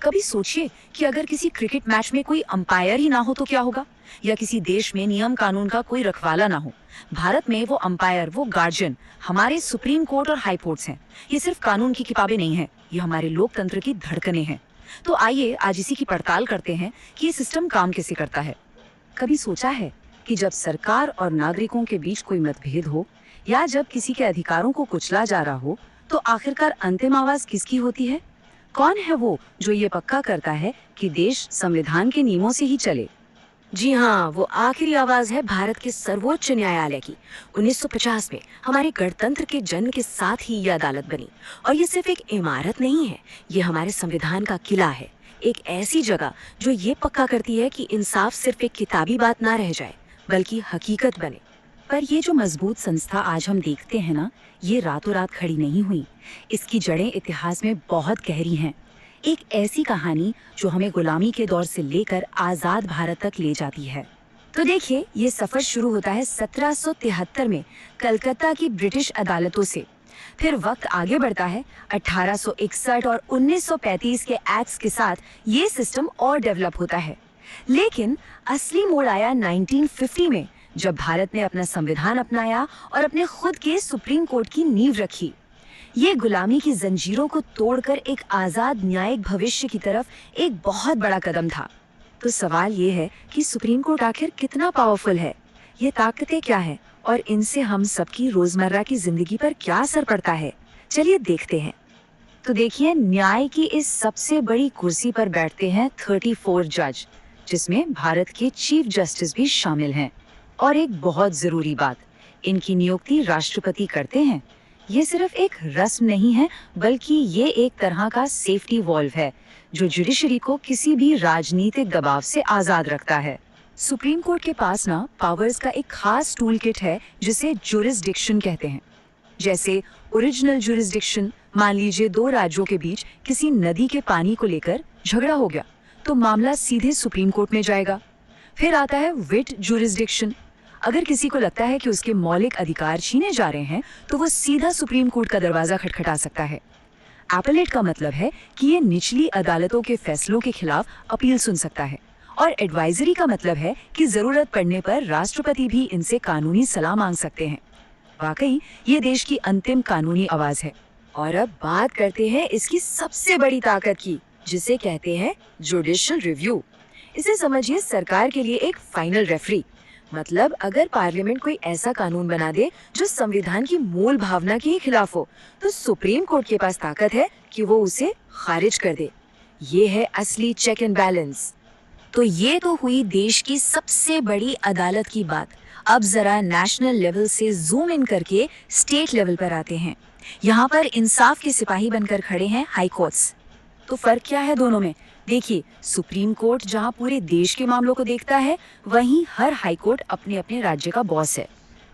कभी सोचिए कि अगर किसी क्रिकेट मैच में कोई अंपायर ही ना हो तो क्या होगा, या किसी देश में नियम कानून का कोई रखवाला ना हो। भारत में वो अंपायर, वो गार्जियन हमारे सुप्रीम कोर्ट और हाई कोर्ट्स हैं। ये सिर्फ कानून की किताबें नहीं है, ये हमारे लोकतंत्र की धड़कनें हैं। तो आइए आज इसी की पड़ताल करते हैं कि ये सिस्टम काम कैसे करता है। कभी सोचा है कि जब सरकार और नागरिकों के बीच कोई मतभेद हो या जब किसी के अधिकारों को कुचला जा रहा हो, तो आखिरकार अंतिम आवाज किसकी होती है? कौन है वो जो ये पक्का करता है कि देश संविधान के नियमों से ही चले? जी हाँ, वो आखिरी आवाज है भारत के सर्वोच्च न्यायालय की। 1950 में हमारे गणतंत्र के जन्म के साथ ही ये अदालत बनी। और ये सिर्फ एक इमारत नहीं है, ये हमारे संविधान का किला है। एक ऐसी जगह जो ये पक्का करती है कि इंसाफ सिर्फ एक किताबी बात ना रह जाए, बल्कि हकीकत बने। पर ये जो मजबूत संस्था आज हम देखते हैं ना, ये रातों रात खड़ी नहीं हुई। इसकी जड़ें इतिहास में बहुत गहरी हैं। एक ऐसी कहानी जो हमें गुलामी के दौर से लेकर आजाद भारत तक ले जाती है। तो देखिए, ये सफर शुरू होता है 1773 में कलकत्ता की ब्रिटिश अदालतों से। फिर वक्त आगे बढ़ता है 1861 और 1935 के एक्ट्स के साथ ये सिस्टम और डेवलप होता है। लेकिन असली मोड़ आया 1950 में, जब भारत ने अपना संविधान अपनाया और अपने खुद के सुप्रीम कोर्ट की नींव रखी। ये गुलामी की जंजीरों को तोड़कर एक आजाद न्यायिक भविष्य की तरफ एक बहुत बड़ा कदम था। तो सवाल ये है कि सुप्रीम कोर्ट आखिर कितना पावरफुल है, ये ताकतें क्या है और इनसे हम सबकी रोजमर्रा की जिंदगी पर क्या असर पड़ता है। चलिए देखते हैं। तो देखिए, न्याय की इस सबसे बड़ी कुर्सी पर बैठते हैं 34 जज, जिसमें भारत के चीफ जस्टिस भी शामिल हैं। और एक बहुत जरूरी बात, इनकी नियुक्ति राष्ट्रपति करते हैं। ये सिर्फ एक रस्म नहीं है, बल्कि ये एक तरह का सेफ्टी वॉल्व है जो जुडिशरी को किसी भी राजनीतिक दबाव से आजाद रखता है। सुप्रीम कोर्ट के पास ना पावर्स का एक खास टूल किट है जिसे जुरिस्डिक्शन कहते हैं। जैसे ओरिजिनल जुरिस्डिक्शन, मान लीजिए दो राज्यों के बीच किसी नदी के पानी को लेकर झगड़ा हो गया, तो मामला सीधे सुप्रीम कोर्ट में जाएगा। फिर आता है विट जुरिस्डिक्शन। अगर किसी को लगता है कि उसके मौलिक अधिकार छीने जा रहे हैं, तो वो सीधा सुप्रीम कोर्ट का दरवाजा खटखटा सकता है। एपेलेट का मतलब है कि ये निचली अदालतों के फैसलों के खिलाफ अपील सुन सकता है। और एडवाइजरी का मतलब है कि जरूरत पड़ने पर राष्ट्रपति भी इनसे कानूनी सलाह मांग सकते हैं। वाकई ये देश की अंतिम कानूनी आवाज है। और अब बात करते हैं इसकी सबसे बड़ी ताकत की, जिसे कहते हैं जुडिशियल रिव्यू। इसे समझिए सरकार के लिए एक फाइनल रेफरी। मतलब अगर पार्लियामेंट कोई ऐसा कानून बना दे जो संविधान की मूल भावना के खिलाफ हो, तो सुप्रीम कोर्ट के पास ताकत है कि वो उसे खारिज कर दे। ये है असली चेक एंड बैलेंस। तो ये तो हुई देश की सबसे बड़ी अदालत की बात। अब जरा नेशनल लेवल से जूम इन करके स्टेट लेवल पर आते हैं। यहाँ पर इंसाफ के सिपाही बनकर खड़े हैं हाई कोर्ट्स। तो फर्क क्या है दोनों में? देखिए, सुप्रीम कोर्ट जहाँ पूरे देश के मामलों को देखता है, वहीं हर हाई कोर्ट अपने अपने राज्य का बॉस है।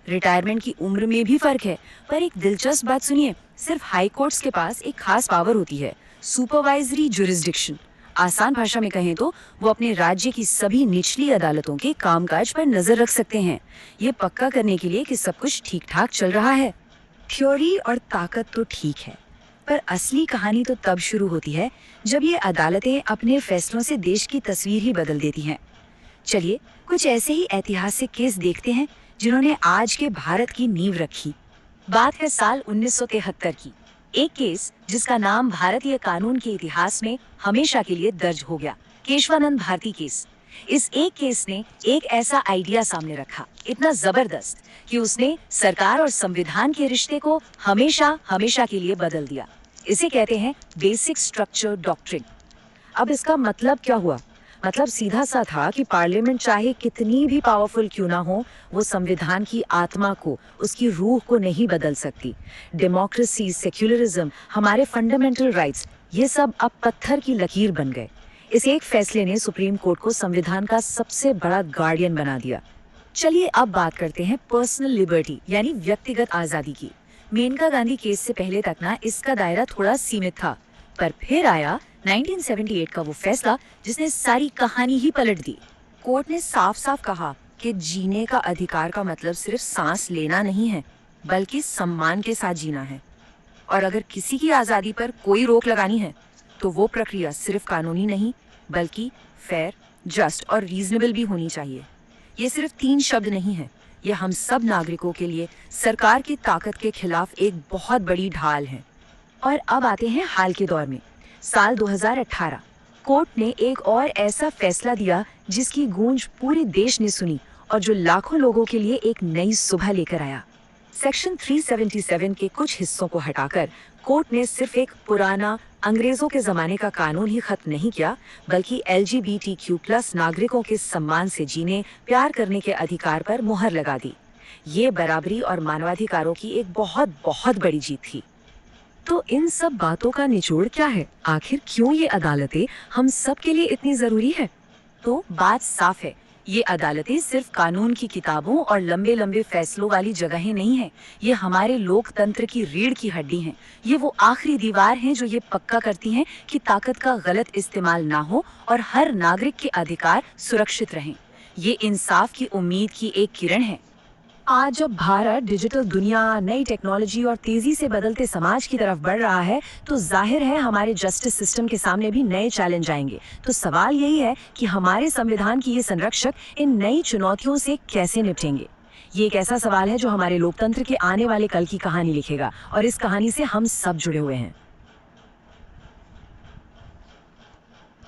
रिटायरमेंट की उम्र में भी फर्क है, पर एक दिलचस्प बात सुनिए, सिर्फ हाई कोर्ट्स के पास एक खास पावर होती है, सुपरवाइजरी जुरिस्डिक्शन। आसान भाषा में कहें तो वो अपने राज्य की सभी निचली अदालतों के कामकाज पर नजर रख सकते हैं, ये पक्का करने के लिए कि सब कुछ ठीक ठाक चल रहा है। थ्योरी और ताकत तो ठीक है, पर असली कहानी तो तब शुरू होती है जब ये अदालतें अपने फैसलों से देश की तस्वीर ही बदल देती हैं। चलिए कुछ ऐसे ही ऐतिहासिक केस देखते हैं जिन्होंने आज के भारत की नींव रखी। बात है साल 1973 की। एक केस जिसका नाम भारतीय कानून के इतिहास में हमेशा के लिए दर्ज हो गया, केशवानंद भारती केस। इस एक केस ने एक ऐसा आइडिया सामने रखा, इतना जबरदस्त कि उसने सरकार और संविधान के रिश्ते को हमेशा हमेशा के लिए बदल दिया। इसे कहते हैं बेसिक स्ट्रक्चर डॉक्ट्रिन। अब इसका मतलब क्या हुआ? मतलब सीधा सा था कि पार्लियामेंट चाहे कितनी भी पावरफुल क्यों ना हो, वो संविधान की आत्मा को, उसकी रूह को नहीं बदल सकती। डेमोक्रेसी, सेक्युलरिज्म, हमारे फंडामेंटल राइट्स, ये सब अब पत्थर की लकीर बन गए। इस एक फैसले ने सुप्रीम कोर्ट को संविधान का सबसे बड़ा गार्डियन बना दिया। चलिए अब बात करते हैं पर्सनल लिबर्टी यानी व्यक्तिगत आजादी की। मेनका गांधी केस से पहले तक ना इसका दायरा थोड़ा सीमित था, पर फिर आया 1978 का वो फैसला जिसने सारी कहानी ही पलट दी। कोर्ट ने साफ साफ कहा कि जीने का अधिकार का मतलब सिर्फ सांस लेना नहीं है, बल्कि सम्मान के साथ जीना है। और अगर किसी की आजादी पर कोई रोक लगानी है तो वो प्रक्रिया सिर्फ कानूनी नहीं बल्कि फेयर, जस्ट और रीजनेबल भी होनी चाहिए। ये सिर्फ 3 शब्द नहीं है, ये हम सब नागरिकों के लिए सरकार की ताकत के खिलाफ एक बहुत बड़ी ढाल है। और अब आते हैं हाल के दौर में। साल 2018 कोर्ट ने एक और ऐसा फैसला दिया जिसकी गूंज पूरे देश ने सुनी और जो लाखों लोगों के लिए एक नई सुबह लेकर आया। सेक्शन 377 के कुछ हिस्सों को हटाकर कोर्ट ने सिर्फ एक पुराना अंग्रेजों के जमाने का कानून ही खत्म नहीं किया, बल्कि LGBTQ+ नागरिकों के सम्मान से जीने, प्यार करने के अधिकार पर मुहर लगा दी। ये बराबरी और मानवाधिकारों की एक बहुत बहुत बड़ी जीत थी। तो इन सब बातों का निचोड़ क्या है? आखिर क्यों ये अदालतें हम सब के लिए इतनी जरूरी है? तो बात साफ है, ये अदालतें सिर्फ कानून की किताबों और लंबे लंबे फैसलों वाली जगहें नहीं हैं। ये हमारे लोकतंत्र की रीढ़ की हड्डी हैं। ये वो आखिरी दीवार हैं जो ये पक्का करती हैं कि ताकत का गलत इस्तेमाल ना हो और हर नागरिक के अधिकार सुरक्षित रहें। ये इंसाफ की उम्मीद की एक किरण है। आज जब भारत डिजिटल दुनिया, नई टेक्नोलॉजी और तेजी से बदलते समाज की तरफ बढ़ रहा है, तो जाहिर है हमारे जस्टिस सिस्टम के सामने भी नए चैलेंज आएंगे। तो सवाल यही है कि हमारे संविधान की ये संरक्षक इन नई चुनौतियों से कैसे निपटेंगे। ये एक ऐसा सवाल है जो हमारे लोकतंत्र के आने वाले कल की कहानी लिखेगा और इस कहानी से हम सब जुड़े हुए हैं।